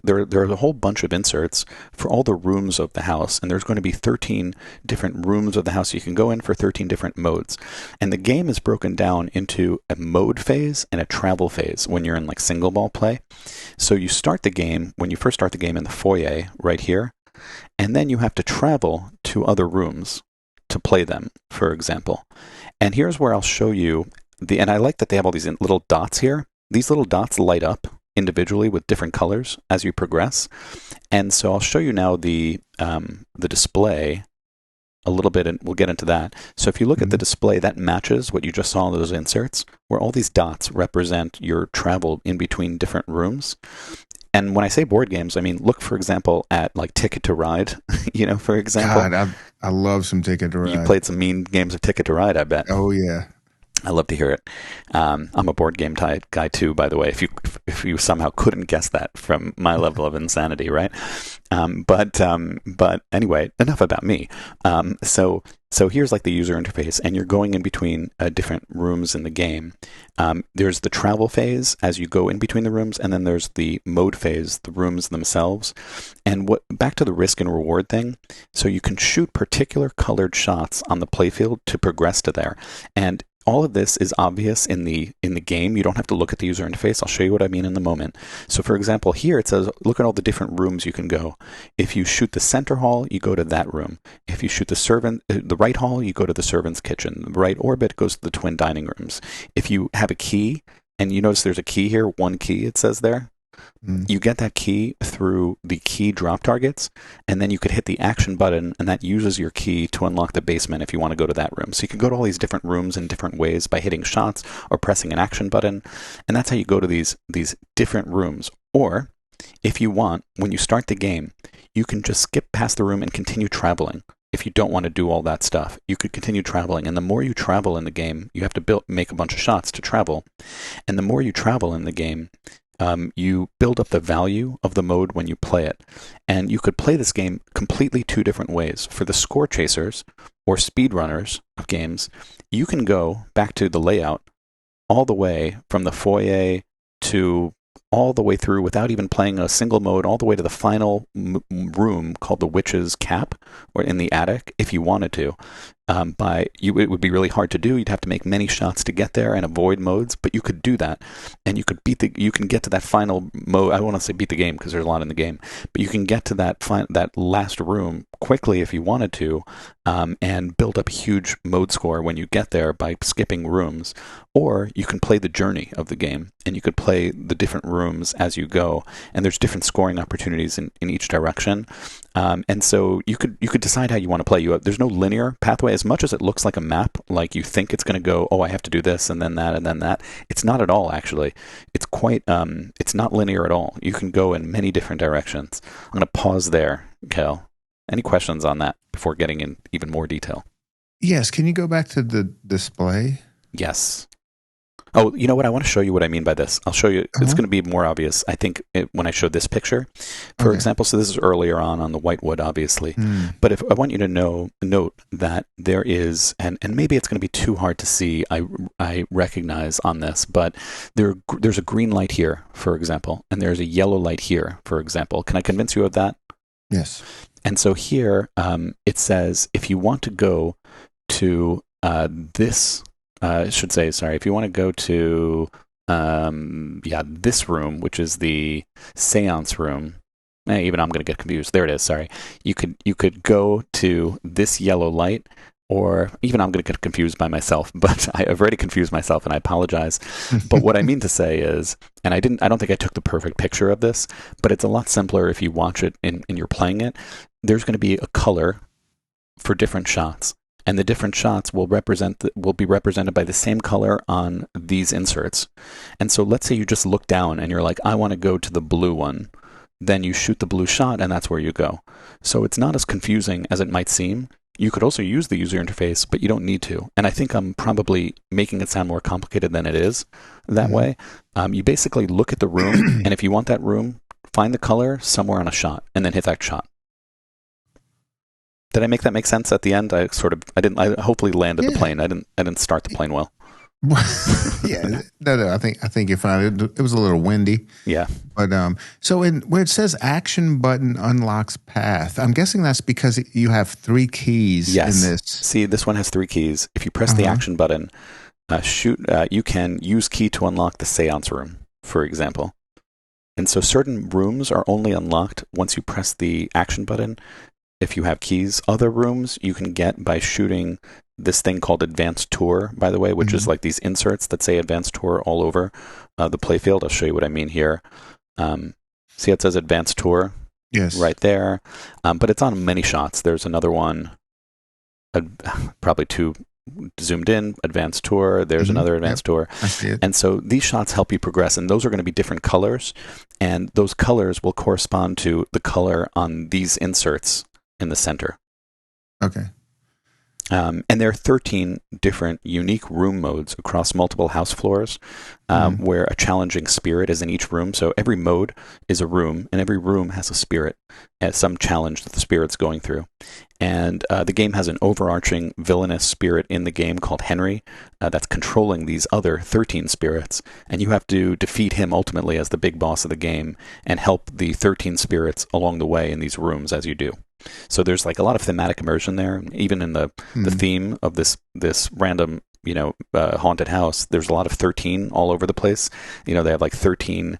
there are a whole bunch of inserts for all the rooms of the house, and there's going to be 13 different rooms of the house you can go in for 13 different modes. And the game is broken down into a mode phase and a travel phase when you're in like single ball play. So you start the game, when you first start the game, in the foyer right here, and then you have to travel to other rooms to play them, for example. And here's where I'll show you and I like that they have all these little dots here. These little dots light up individually with different colors as you progress. And so I'll show you now the display a little bit, and we'll get into that. So if you look at the display, that matches what you just saw in those inserts, where all these dots represent your travel in between different rooms. And when I say board games, I mean, look, for example, at like Ticket to Ride, for example. God, I love some Ticket to Ride. You played some mean games of Ticket to Ride, I bet. Oh, yeah. I love to hear it. I'm a board game guy too, by the way. If you somehow couldn't guess that from my level of insanity, right? But anyway, enough about me. So here's like the user interface, and you're going in between different rooms in the game. There's the travel phase as you go in between the rooms, and then there's the mode phase, the rooms themselves. And back to the risk and reward thing. So you can shoot particular colored shots on the playfield to progress to there, and all of this is obvious in the game. You don't have to look at the user interface. I'll show you what I mean in a moment. So for example, here it says, look at all the different rooms you can go. If you shoot the center hall, you go to that room. If you shoot the right hall, you go to the servant's kitchen. The right orbit goes to the twin dining rooms. If you have a key, and you notice there's a key here, 1 key it says there, you get that key through the key drop targets, and then you could hit the action button, and that uses your key to unlock the basement if you want to go to that room. So you can go to all these different rooms in different ways by hitting shots or pressing an action button, and that's how you go to these different rooms. Or, if you want, when you start the game, you can just skip past the room and continue traveling. If you don't want to do all that stuff, you could continue traveling. And the more you travel in the game, you have to make a bunch of shots to travel. And the more you travel in the game, you build up the value of the mode when you play it. And you could play this game completely 2 different ways. For the score chasers or speedrunners of games, you can go back to the layout all the way from the foyer to all the way through without even playing a single mode, all the way to the final room called the Witch's Cap, or in the attic, if you wanted to. It would be really hard to do. You'd have to make many shots to get there and avoid modes, but you could do that, and you can get to that final mode. I don't want to say beat the game because there's a lot in the game, but you can get to that last room quickly if you wanted to, and build up a huge mode score when you get there by skipping rooms. Or you can play the journey of the game, and you could play the different rooms as you go, and there's different scoring opportunities in each direction. And so you could decide how you want to play. There's no linear pathway. As much as it looks like a map, like you think it's going to go, oh, I have to do this and then that and then that. It's not at all, actually. It's quite, it's not linear at all. You can go in many different directions. I'm going to pause there, Cale. Any questions on that before getting in even more detail? Yes. Can you go back to the display? Yes. Oh, you know what? I want to show you what I mean by this. I'll show you. It's Uh-huh. going to be more obvious, I think, when I show this picture. For Okay. example, so this is earlier on the whitewood, obviously. Hmm. But if I want you to note that there is, and maybe it's going to be too hard to see, I recognize on this, but there's a green light here, for example, and there's a yellow light here, for example. Can I convince you of that? Yes. And so here it says if you want to go to this, I should say, sorry, if you want to go to this room, which is the seance room. Even I'm going to get confused. There it is. Sorry. You could go to this yellow light, or even I'm going to get confused by myself, but I've already confused myself and I apologize. But what I mean to say is, and I don't think I took the perfect picture of this, but it's a lot simpler if you watch it and you're playing it. There's going to be a color for different shots, and the different shots will be represented by the same color on these inserts. And so let's say you just look down and you're like, I want to go to the blue one. Then you shoot the blue shot, and that's where you go. So it's not as confusing as it might seem. You could also use the user interface, but you don't need to. And I think I'm probably making it sound more complicated than it is that way. You basically look at the room, and if you want that room, find the color somewhere on a shot, and then hit that shot. Did I make that make sense at the end? I hopefully landed the plane. I didn't start the plane well. Yeah, no. I think you're fine. It was a little windy. Yeah. But so where it says action button unlocks path, I'm guessing that's because you have 3 keys in this. See, this one has 3 keys. If you press the action button, you can use key to unlock the seance room, for example. And so certain rooms are only unlocked once you press the action button. If you have keys, other rooms you can get by shooting this thing called Advanced Tour, by the way, which is like these inserts that say Advanced Tour all over the playfield. I'll show you what I mean here. See how it says Advanced Tour? Yes. Right there. But it's on many shots. There's another one, probably 2 zoomed in, Advanced Tour. There's another Advanced Tour. I see it. And so these shots help you progress, and those are going to be different colors, and those colors will correspond to the color on these inserts in the center. Okay. And there are 13 different unique room modes across multiple house floors where a challenging spirit is in each room. So every mode is a room, and every room has a spirit, some challenge that the spirit's going through. And the game has an overarching villainous spirit in the game called Henry that's controlling these other 13 spirits. And you have to defeat him ultimately as the big boss of the game and help the 13 spirits along the way in these rooms as you do. So there's like a lot of thematic immersion there, even in the theme of this random, haunted house. There's a lot of 13 all over the place. They have like 13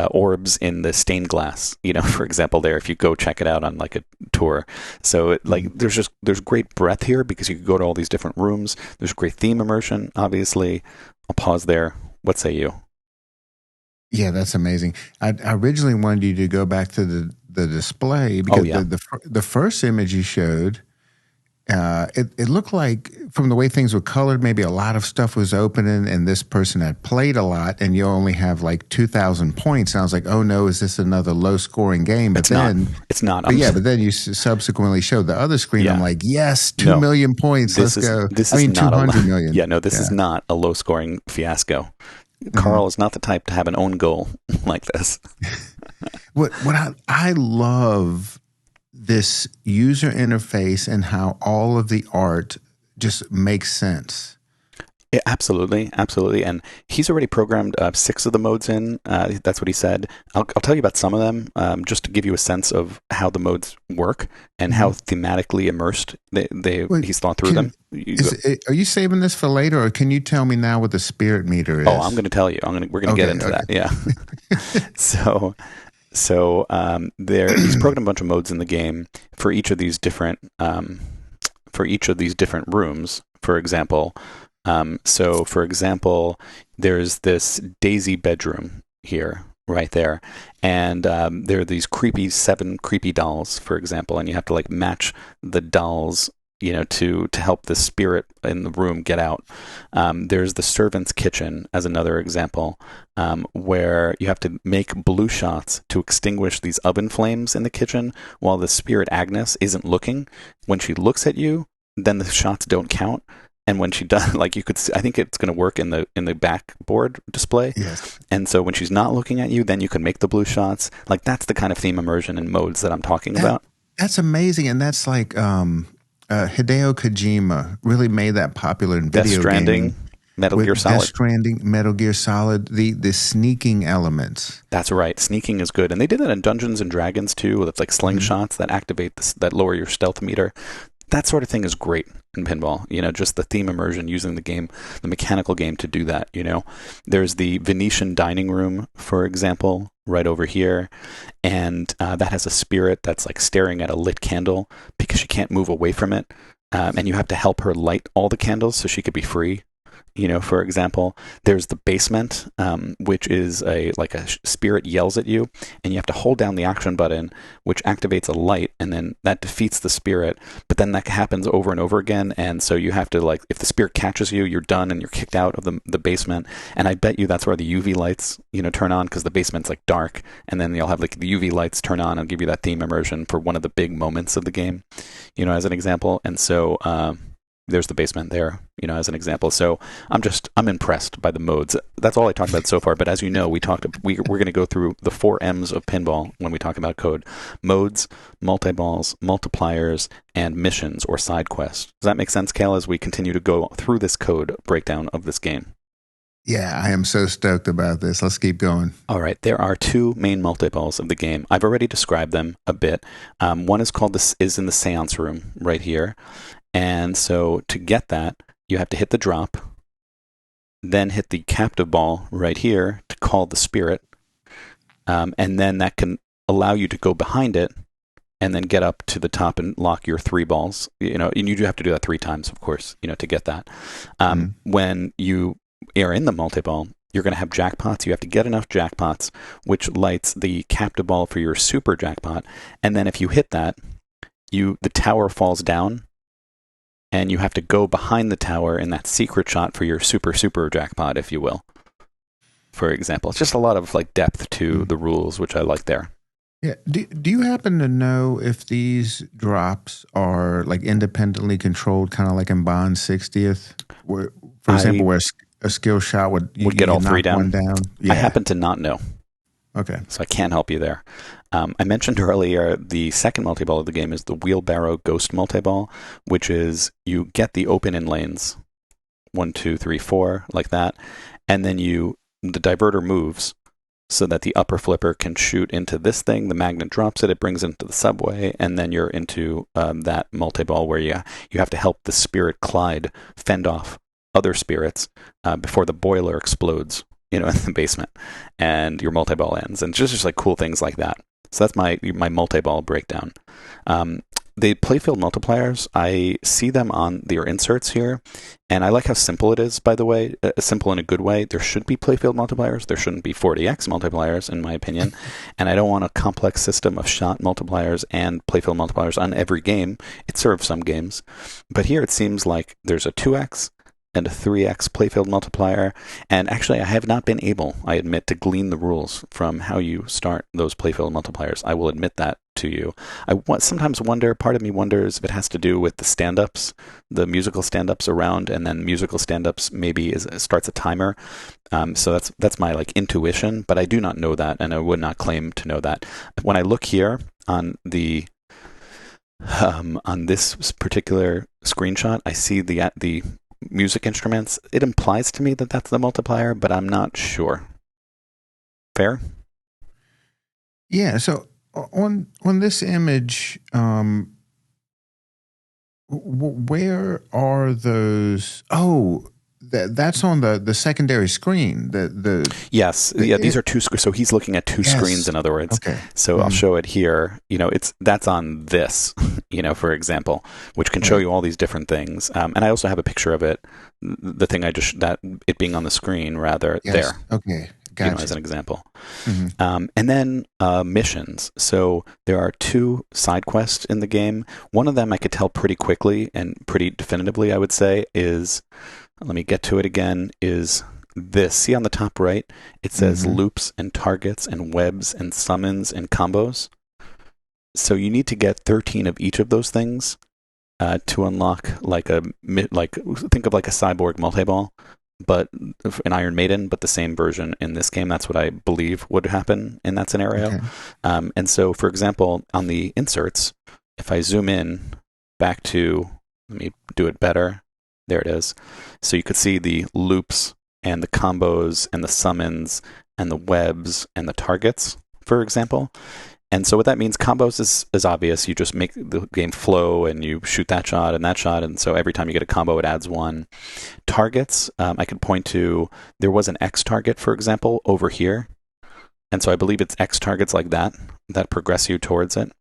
orbs in the stained glass, for example, there, if you go check it out on like a tour. So there's great breadth here because you could go to all these different rooms. There's great theme immersion, obviously. I'll pause there. What say you? Yeah, that's amazing. I originally wanted you to go back to the display because the first image you showed, it looked like from the way things were colored, maybe a lot of stuff was opening and this person had played a lot and you only have like 2,000 points. And I was like, oh no, is this another low scoring game? But it's not. But then you subsequently showed the other screen. Yeah. I'm like, yes, 2 million points. Let's go. This is not 200 million. Yeah, no, this is not a low scoring fiasco. Carl is not the type to have an own goal like this. What I love this user interface and how all of the art just makes sense. Yeah, absolutely. And he's already programmed 6 of the modes in. That's what he said. I'll tell you about some of them just to give you a sense of how the modes work and how thematically immersed he's thought through them. Are you saving this for later, or can you tell me now what the spirit meter is? Oh, I'm going to tell you. We're going to get into that. Yeah. So he's programmed a bunch of modes in the game for each of these different rooms. For example. So, for example, there's this Daisy bedroom here, right there, and there are these 7 creepy dolls, for example, and you have to like match the dolls, to help the spirit in the room get out. There's the servant's kitchen as another example, where you have to make blue shots to extinguish these oven flames in the kitchen while the spirit Agnes isn't looking. When she looks at you, then the shots don't count. And when she does, like you could see, I think it's going to work in the backboard display. Yes. And so when she's not looking at you, then you can make the blue shots. Like that's the kind of theme immersion and modes that I'm talking about. That's amazing, and that's like Hideo Kojima really made that popular in video Death Stranding, gaming. Metal Gear Solid. Death Stranding, Metal Gear Solid, the sneaking elements. That's right. Sneaking is good, and they did that in Dungeons and Dragons too. With like slingshots that activate that lower your stealth meter. That sort of thing is great in pinball. Just the theme immersion, using the game, the mechanical game to do that. There's the Venetian dining room, for example, right over here, and that has a spirit that's like staring at a lit candle because she can't move away from it, and you have to help her light all the candles so she could be free. For example, there's the basement, which is a spirit yells at you, and you have to hold down the action button, which activates a light, and then that defeats the spirit. But then that happens over and over again, and so you have to if the spirit catches you, you're done, and you're kicked out of the basement. And I bet you that's where the UV lights, turn on, because the basement's like dark, and then you'll have the UV lights turn on and give you that theme immersion for one of the big moments of the game, as an example. And so there's the basement there, as an example. So I'm impressed by the modes. That's all I talked about so far. But as you know, we're going to go through the 4 M's of pinball when we talk about code: modes, multi-balls, multipliers, and missions or side quests. Does that make sense, Cale, as we continue to go through this code breakdown of this game? Yeah, I am so stoked about this. Let's keep going. All right. There are 2 main multi-balls of the game. I've already described them a bit. One is in the seance room right here. And so to get that, you have to hit the drop, then hit the captive ball right here to call the spirit, and then that can allow you to go behind it and then get up to the top and lock your 3 balls. And you do have to do that 3 times, of course, to get that. When you are in the multi-ball, you're going to have jackpots. You have to get enough jackpots, which lights the captive ball for your super jackpot. And then if you hit that, the tower falls down, and you have to go behind the tower in that secret shot for your super jackpot, if you will. For example, it's just a lot of depth to the rules, which I like there. Yeah. Do you happen to know if these drops are independently controlled, kind of like in Bond 60th, where, for example, where a skill shot would get all 3 down? Yeah. I happen to not know. Okay. So I can't help you there. I mentioned earlier the second multi-ball of the game is the wheelbarrow ghost multi-ball, which is you get the open in lanes, 1, 2, 3, 4, like that, and then the diverter moves so that the upper flipper can shoot into this thing. The magnet drops it brings it into the subway, and then you're into that multi-ball where you have to help the spirit Clyde fend off other spirits before the boiler explodes. In the basement, and your multi-ball ends, and just cool things like that. So that's my multi-ball breakdown. The Playfield multipliers, I see them on their inserts here, and I like how simple it is, by the way, simple in a good way. There should be Playfield multipliers. There shouldn't be 40x multipliers, in my opinion, and I don't want a complex system of shot multipliers and Playfield multipliers on every game. It serves some games, but here it seems like there's a 2x, and a 3x Playfield multiplier. And actually, I have not been able, I admit, to glean the rules from how you start those Playfield multipliers. I will admit that to you. Sometimes part of me wonders if it has to do with the stand-ups, the musical stand-ups around, and then musical stand-ups maybe starts a timer. So that's my intuition, but I do not know that, and I would not claim to know that. When I look here on on this particular screenshot, I see the music instruments. It implies to me that that's the multiplier, but I'm not sure. Fair? Yeah. So on this image, where are those? Oh, that's on the secondary screen. Yes. These are 2 screens. So he's looking at 2 screens, in other words. Okay. So I'll show it here. That's on this, for example, which can show you all these different things. And I also have a picture of it, the thing it being on the screen rather there. Okay. Gotcha. As an example. Mm-hmm. And then missions. So there are 2 side quests in the game. One of them I could tell pretty quickly and pretty definitively, I would say, is, let me get to it again, is this. See on the top right? It says loops and targets and webs and summons and combos. So you need to get 13 of each of those things to unlock like think of like a cyborg multi-ball, but an Iron Maiden, but the same version in this game. That's what I believe would happen in that scenario. Okay. And so, for example, on the inserts, if I zoom in back to, let me do it better. There it is. So you could see the loops and the combos and the summons and the webs and the targets, for example. And so what that means, combos is obvious. You just make the game flow and you shoot that shot and that shot. And so every time you get a combo, it adds one. Targets, I could point to, there was an X target, for example, over here. And so I believe it's X targets like that progress you towards it.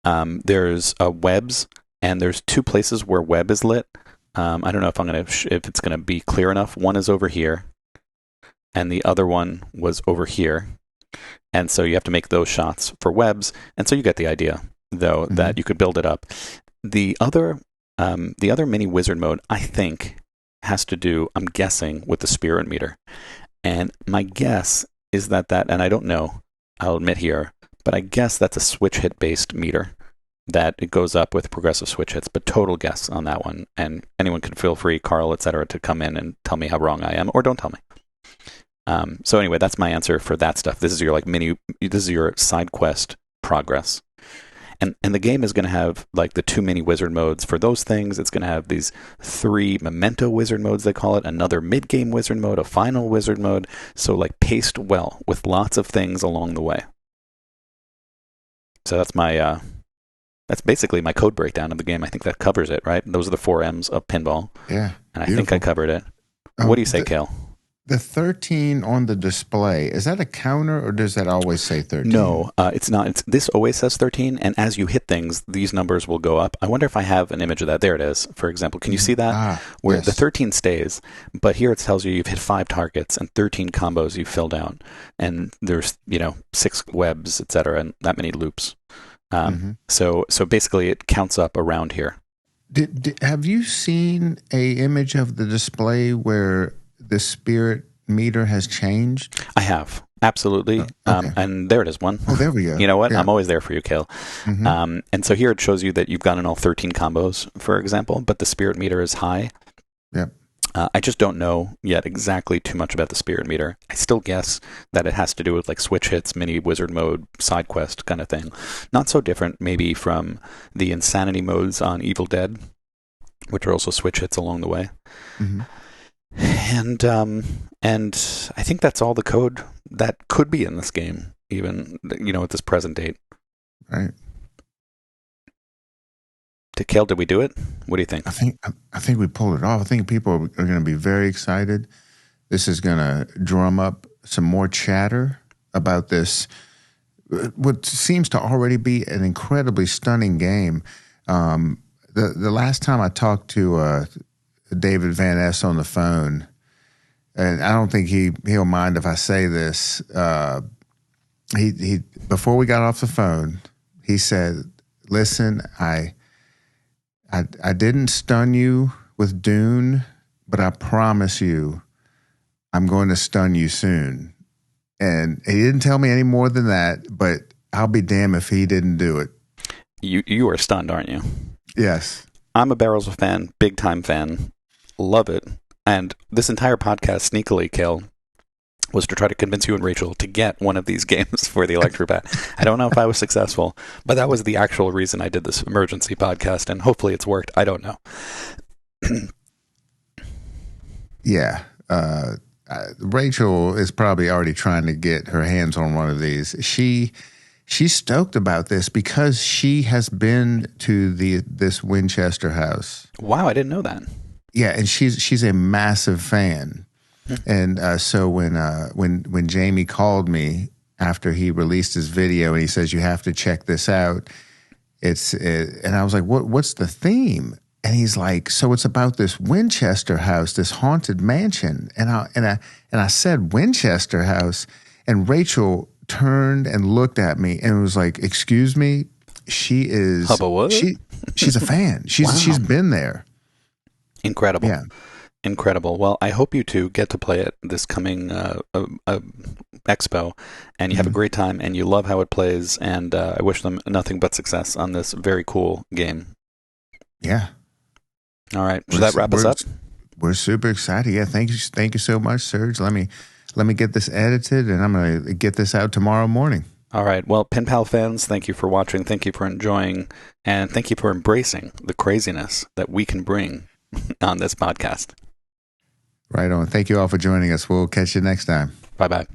There's webs, and there's two places where web is lit. I don't know if if it's gonna be clear enough. One is over here, and the other one was over here. And so you have to make those shots for webs. And so you get the idea, though, that you could build it up. The other mini wizard mode, I think, has to do, I'm guessing, with the spirit meter. And my guess is that, and I don't know, I'll admit here, but I guess that's a switch hit based meter, that it goes up with progressive switch hits, but total guess on that one. And anyone can feel free, Carl, etc., to come in and tell me how wrong I am, or don't tell me. So anyway, that's my answer for that stuff. This is your this is your side quest progress. And the game is going to have like the 2 mini wizard modes for those things. It's going to have these 3 memento wizard modes, they call it, another mid-game wizard mode, a final wizard mode. So like paced well with lots of things along the way. So that's basically my code breakdown of the game. I think that covers it, right? Those are the 4 M's of Pinball. Yeah. And I think I covered it. What do you say, Cale? The 13 on the display, is that a counter, or does that always say 13? No, it's not. This always says 13, and as you hit things, these numbers will go up. I wonder if I have an image of that. There it is, for example. Can you see that? Where yes. the 13 stays, but here it tells you you've hit 5 targets and 13 combos you've filled out. And there's, 6 webs, etc., and that many loops. So basically it counts up around here. Have you seen a image of the display where the spirit meter has changed? I have, absolutely. Okay. And there it is, one. Oh, there we go. You know what? Yeah. I'm always there for you, Cale. And so here it shows you that you've gotten all 13 combos, for example, but the spirit meter is high. Yep. I just don't know yet exactly too much about the spirit meter. I still guess that it has to do with like switch hits, mini wizard mode, side quest kind of thing. Not so different maybe from the insanity modes on Evil Dead, which are also switch hits along the way. And I think that's all the code that could be in this game, even at this present date. Right. Cale, did we do it? What do you think? I think we pulled it off. I think people are going to be very excited. This is going to drum up some more chatter about this, what seems to already be an incredibly stunning game. The last time I talked to David Van Ness on the phone, and I don't think he'll mind if I say this. He before we got off the phone, he said, "Listen, I didn't stun you with Dune, but I promise you, I'm going to stun you soon." And he didn't tell me any more than that, but I'll be damned if he didn't do it. You are stunned, aren't you? Yes. I'm a Barrels fan, big time fan. Love it. And this entire podcast, sneakily, Cale, was to try to convince you and Rachel to get one of these games for the Electrobat. I don't know if I was successful, but that was the actual reason I did this emergency podcast, and hopefully it's worked. I don't know. Yeah. Rachel is probably already trying to get her hands on one of these. She's stoked about this because she has been to this Winchester House. Wow, I didn't know that. Yeah, and she's a massive fan. And so when Jamie called me after he released his video and he says, "You have to check this out," and I was like, "What's the theme?" And he's like, "So it's about this Winchester House, this haunted mansion." And I said Winchester House, and Rachel turned and looked at me and was like, "Excuse me." She's a fan. She's been there. Incredible. Yeah. Incredible. Well, I hope you two get to play it this coming expo, and you have a great time, and you love how it plays, and I wish them nothing but success on this very cool game. Yeah. All right. Should that wrap us up? We're super excited. Yeah. Thank you so much, Serge. Let me get this edited, and I'm going to get this out tomorrow morning. All right. Well, Pinpal fans, thank you for watching. Thank you for enjoying. And thank you for embracing the craziness that we can bring on this podcast. Right on. Thank you all for joining us. We'll catch you next time. Bye-bye.